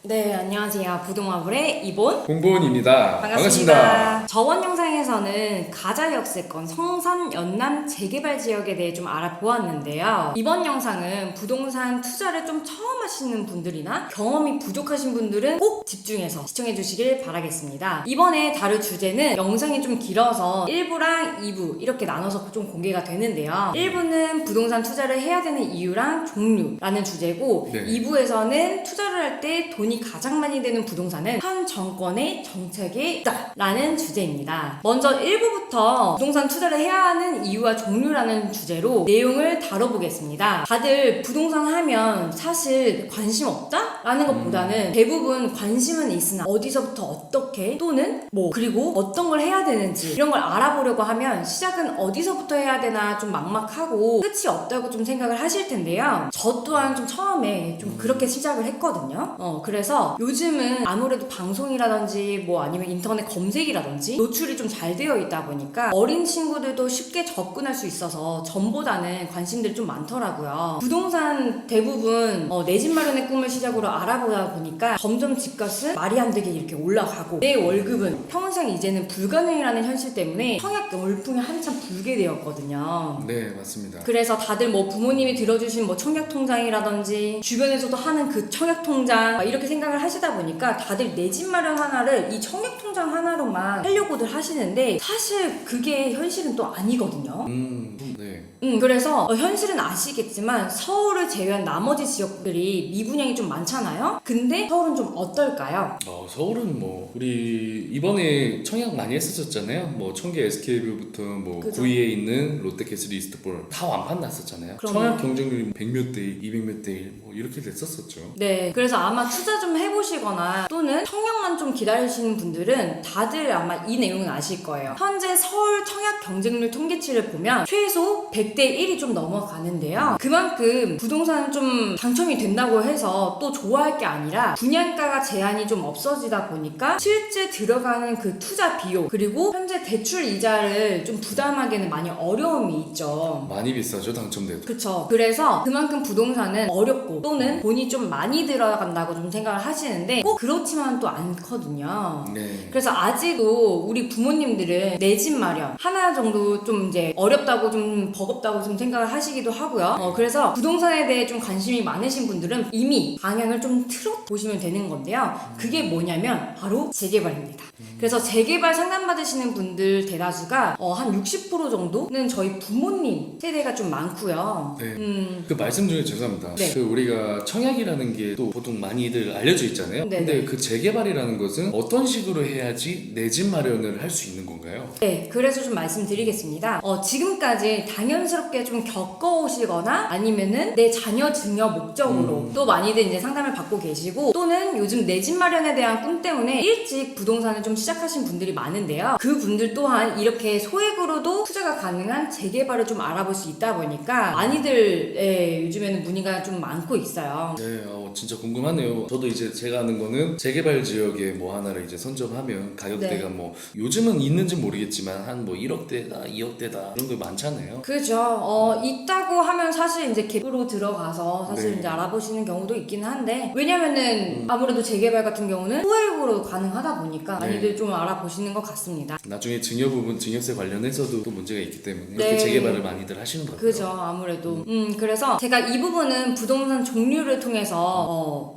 네, 안녕하세요. 부동화불의 이본 공보은입니다. 반갑습니다. 저번 영상에서는 가자역세권 성산 연남 재개발 지역에 대해 좀 알아보았는데요. 이번 영상은 부동산 투자를 좀 처음 하시는 분들이나 경험이 부족하신 분들은 꼭 집중해서 시청해 주시길 바라겠습니다. 이번에 다룰 주제는 영상이 좀 길어서 1부랑 2부 이렇게 나눠서 좀 공개가 되는데요. 1부는 부동산 투자를 해야 되는 이유랑 종류라는 주제고, 네. 2부에서는 투자를 할 때 돈이 가장 많이 되는 부동산은 현 정권의 정책에 있다 라는 주제입니다. 먼저 1부부터 부동산 투자를 해야 하는 이유와 종류라는 주제로 내용을 다뤄보겠습니다. 다들 부동산 하면 사실 관심 없다? 라는 것보다는 대부분 관심은 있으나 어디서부터 어떻게 또는 그리고 어떤 걸 해야 되는지 이런 걸 알아보려고 하면 시작은 어디서부터 해야 되나 좀 막막하고 끝이 없다고 좀 생각을 하실 텐데요. 저 또한 좀 처음에 좀 그렇게 시작을 했거든요. 그래서 요즘은 아무래도 방송이라든지 아니면 인터넷 검색이라든지 노출이 좀 잘 되어 있다 보니까 어린 친구들도 쉽게 접근할 수 있어서 전보다는 관심들이 좀 많더라고요. 부동산 대부분 내 집 마련의 꿈을 시작으로 알아보다 보니까 점점 집값은 말이 안 되게 이렇게 올라가고 내 월급은 평생 이제는 불가능이라는 현실 때문에 청약 열풍이 한참 불게 되었거든요. 네, 맞습니다. 그래서 다들 부모님이 들어주신 청약통장이라든지 주변에서도 하는 그 청약통장 이렇게 생각을 하시다 보니까 다들 내 집 마련 하나를 이 청약통장 하나로만 하려고들 하시는데 사실 그게 현실은 또 아니거든요. 네. 그래서 현실은 아시겠지만 서울을 제외한 나머지 지역들이 미분양이 좀 많잖아요. 근데 서울은 좀 어떨까요? 서울은 우리 이번에 청약 많이 했었잖아요. 청계 SK뷰부터 그죠. 구의에 있는 롯데캐슬 이스트볼 다 완판 났었잖아요. 그럼요. 청약 경쟁률이 100몇 대 1, 200몇 대 1 이렇게 됐었었죠. 네, 그래서 아마 투자 좀 해보시거나 또는 청약만 좀 기다리시는 분들은 다들 아마 이 내용은 아실 거예요. 현재 서울 청약 경쟁률 통계치를 보면 최소 100대 1이 좀 넘어가는데요. 그만큼 부동산은 좀 당첨이 된다고 해서 또 좋아할 게 아니라 분양가가 제한이 좀 없어지다 보니까 실제 들어가는 그 투자 비용 그리고 현재 대출 이자를 좀 부담하기에는 많이 어려움이 있죠. 많이 비싸죠, 당첨돼도. 그쵸. 그래서 그만큼 부동산은 어렵고 또는 돈이 좀 많이 들어간다고 좀 생각을 하시는데 꼭 그렇지만 또 않거든요. 네. 그래서 아직도 우리 부모님들은 내 집 마련 하나 정도 좀 이제 어렵다고 좀 버겁다고 좀 생각을 하시기도 하고요. 그래서 부동산에 대해 좀 관심이 많으신 분들은 이미 방향을 좀 틀어 보시면 되는 건데요. 그게 뭐냐면 바로 재개발입니다. 그래서 재개발 상담받으시는 분들 대다수가 한 60% 정도는 저희 부모님 세대가 좀 많고요. 네. 그 말씀 중에 죄송합니다. 네. 우리가 청약이라는 게 또 보통 많이들 알려져 있잖아요. 네. 근데 그 재개발이라는 것은 어떤 식으로 해야지 내 집 마련을 할 수 있는 건가요? 네, 그래서 좀 말씀드리겠습니다. 지금까지 당연스럽게 좀 겪어오시거나 아니면은 내 자녀 증여 목적으로 또 많이들 이제 상담을 받고 계시고 또는 요즘 내 집 마련에 대한 꿈 때문에 일찍 부동산을 좀 시작하신 분들이 많은데요. 그 분들 또한 이렇게 소액으로도 투자가 가능한 재개발을 좀 알아볼 수 있다 보니까 많이들 요즘에는 문의가 좀 많고 있어요. 네, 진짜 궁금하네요. 저도 이제 제가 아는 거는 재개발 지역에 하나를 이제 선점하면 가격대가 요즘은 있는지 모르겠지만 한 1억대다, 2억대다 이런 거 많잖아요. 그죠. 있다고 하면 사실 이제 갭으로 들어가서 사실 네. 이제 알아보시는 경우도 있긴 한데 왜냐면은 아무래도 재개발 같은 경우는 소액으로 가능하다 보니까 많이들 좀 알아보시는 것 같습니다. 나중에 증여 부분, 증여세 관련해서도 또 문제가 있기 때문에 네. 이렇게 재개발을 많이들 하시는 것 같아요. 그죠, 아무래도. 그래서 제가 이 부분은 부동산 종류를 통해서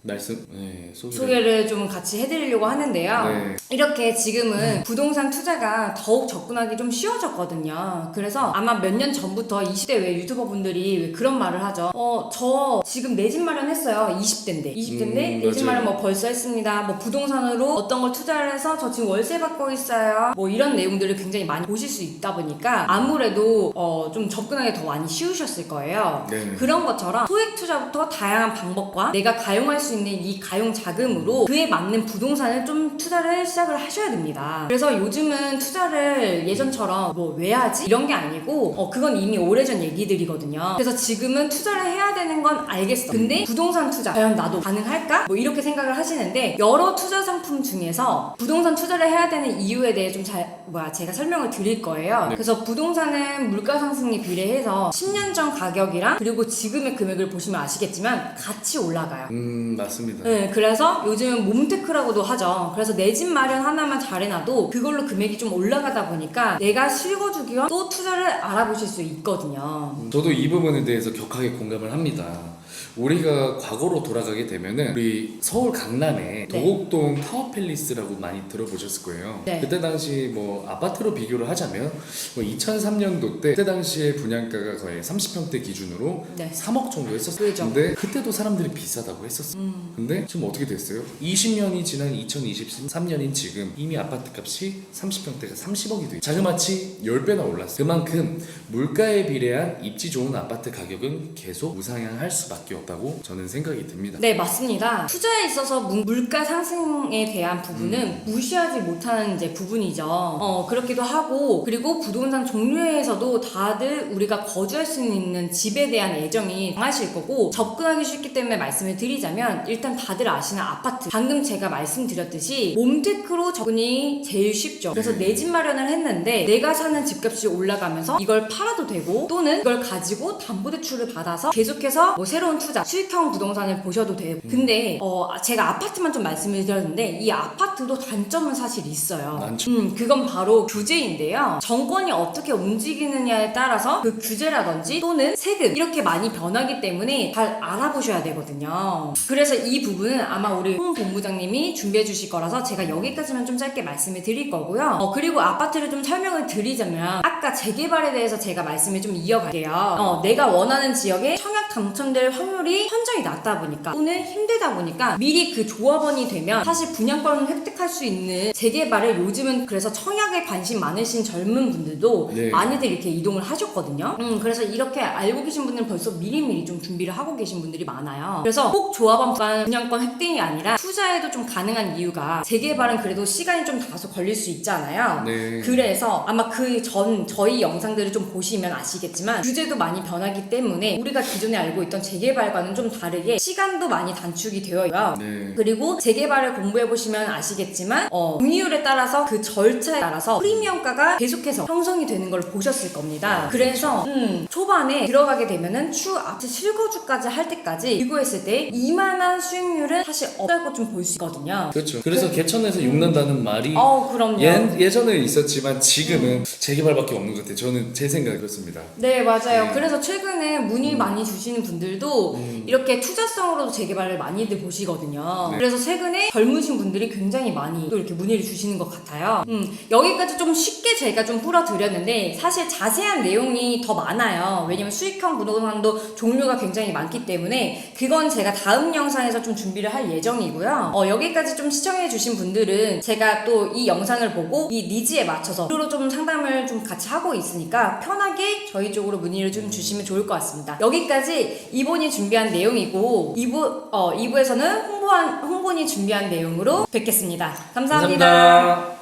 소개를 좀 같이 해드리려고 하는데요. 네. 이렇게 지금은 부동산 투자가 더욱 접근하기 좀 쉬워졌거든요. 그래서 아마 몇 년 전부터 20대 외 유튜버 분들이 왜 그런 말을 하죠. 저 지금 내 집 마련했어요. 20대인데 내 집 마련 벌써 했습니다. 부동산으로 어떤 걸 투자를 해서 저 지금 월세 받고 있어요. 이런 내용들을 굉장히 많이 보실 수 있다 보니까 아무래도 좀 접근하기 더 많이 쉬우셨을 거예요. 네. 그런 것처럼 소액 투자부터 다양한 방법과 내가 가용할 수 있는 이 가용 자금으로 그에 맞는 부동산을 좀 투자를 시작을 하셔야 됩니다. 그래서 요즘은 투자를 예전처럼 왜 하지? 이런 게 아니고 그건 이미 오래전 얘기들이거든요. 그래서 지금은 투자를 해야 되는 건 알겠어. 근데 부동산 투자 과연 나도 가능할까? 이렇게 생각을 하시는데 여러 투자 상품 중에서 부동산 투자를 해야 되는 이유에 대해 좀 제가 설명을 드릴 거예요. 네. 그래서 부동산은 물가 상승에 비례해서 10년 전 가격이랑 그리고 지금의 금액을 보시면 아시겠지만 같이 올라가요. 가요. 맞습니다. 네, 그래서 요즘은 몸테크라고도 하죠. 그래서 내 집 마련 하나만 잘해놔도 그걸로 금액이 좀 올라가다 보니까 내가 실거주기 위한 또 투자를 알아보실 수 있거든요. 저도 이 부분에 대해서 격하게 공감을 합니다. 우리가 과거로 돌아가게 되면은 우리 서울 강남에 도곡동 타워팰리스라고 많이 들어보셨을 거예요. 네. 그때 당시 뭐 아파트로 비교를 하자면 뭐 2003년도 때 그때 당시에 분양가가 거의 30평대 기준으로 네. 3억 정도 했었어요. 그죠. 근데 그때도 사람들이 비싸다고 했었어요. 근데 지금 어떻게 됐어요? 20년이 지난 2023년인 지금 이미 아파트 값이 30평대가 30억이 돼. 자그마치 10배나 올랐어요. 그만큼 물가에 비례한 입지 좋은 아파트 가격은 계속 우상향할 수밖에 없다고 저는 생각이 듭니다. 네, 맞습니다. 투자에 있어서 물가 상승에 대한 부분은 무시하지 못하는 이제 부분이죠. 그렇기도 하고, 그리고 부동산 종류에서도 다들 우리가 거주할 수 있는 집에 대한 애정이 강하실 거고, 접근하기 쉽기 때문에 말씀을 드리자면, 일단 다들 아시는 아파트. 방금 제가 말씀드렸듯이 몸테크로 접근이 제일 쉽죠. 그래서 내 집 마련을 했는데, 내가 사는 집값이 올라가면서 이걸 팔아도 되고, 또는 이걸 가지고 담보대출을 받아서 계속해서 뭐 새로운 투자, 수익형 부동산을 보셔도 돼요. 근데 제가 아파트만 좀 말씀을 드렸는데 이 아파트도 단점은 사실 있어요. 많죠. 그건 바로 규제인데요. 정권이 어떻게 움직이느냐에 따라서 그 규제라든지 또는 세금 이렇게 많이 변하기 때문에 잘 알아보셔야 되거든요. 그래서 이 부분은 아마 우리 홍 본부장님이 준비해 주실 거라서 제가 여기까지만 좀 짧게 말씀을 드릴 거고요. 그리고 아파트를 좀 설명을 드리자면 아까 재개발에 대해서 제가 말씀을 좀 이어갈게요. 내가 원하는 지역에 청약 당첨될 확률이 현저히 낮다 보니까 또는 힘들다 보니까 미리 그 조합원이 되면 사실 분양권을 획득할 수 있는 재개발을 요즘은 그래서 청약에 관심 많으신 젊은 분들도 네. 많이들 이렇게 이동을 하셨거든요. 그래서 이렇게 알고 계신 분들은 벌써 미리미리 좀 준비를 하고 계신 분들이 많아요. 그래서 꼭 조합원만 분양권 획득이 아니라 투자에도 좀 가능한 이유가 재개발은 그래도 시간이 좀 다소 걸릴 수 있잖아요. 네. 그래서 아마 그 전 저희 영상들을 좀 보시면 아시겠지만 규제도 많이 변하기 때문에 우리가 기존에 알고 있던 재개발과는 좀 다르게 시간도 많이 단축이 되어 있고요. 네. 그리고 재개발을 공부해 보시면 아시겠지만 공유율에 따라서 그 절차에 따라서 프리미엄가가 계속해서 형성이 되는 걸 보셨을 겁니다. 그래서 초반에 들어가게 되면은 추 앞에 실거주까지 할 때까지 비교했을 때 이만한 수익률은 사실 없다고 좀 볼 수 있거든요. 그렇죠. 그래서 개천에서 육난다는 말이 그럼요. 예전에 있었지만 지금은 재개발밖에 없는 것 같아요. 저는 제 생각이 그렇습니다. 네, 맞아요. 네. 그래서 최근에 문의 많이 주시는 분들도 이렇게 투자성으로도 재개발을 많이들 보시거든요. 네. 그래서 최근에 젊으신 분들이 굉장히 많이 또 이렇게 문의를 주시는 것 같아요. 여기까지 좀 쉽게 제가 좀 풀어드렸는데 사실 자세한 내용이 더 많아요. 왜냐면 수익형 부동산도 종류가 굉장히 많기 때문에 그건 제가 다음 영상에서 좀 준비를 할 예정이고요. 여기까지 좀 시청해주신 분들은 제가 또 이 영상을 보고 이 니즈에 맞춰서 무료로 좀 상담을 좀 같이 하고 있으니까 편하게 저희 쪽으로 문의를 좀 주시면 좋을 것 같습니다. 여기까지 이본이 준비한 내용이고 2부에서는 홍본이 준비한 내용으로 뵙겠습니다. 감사합니다. 감사합니다.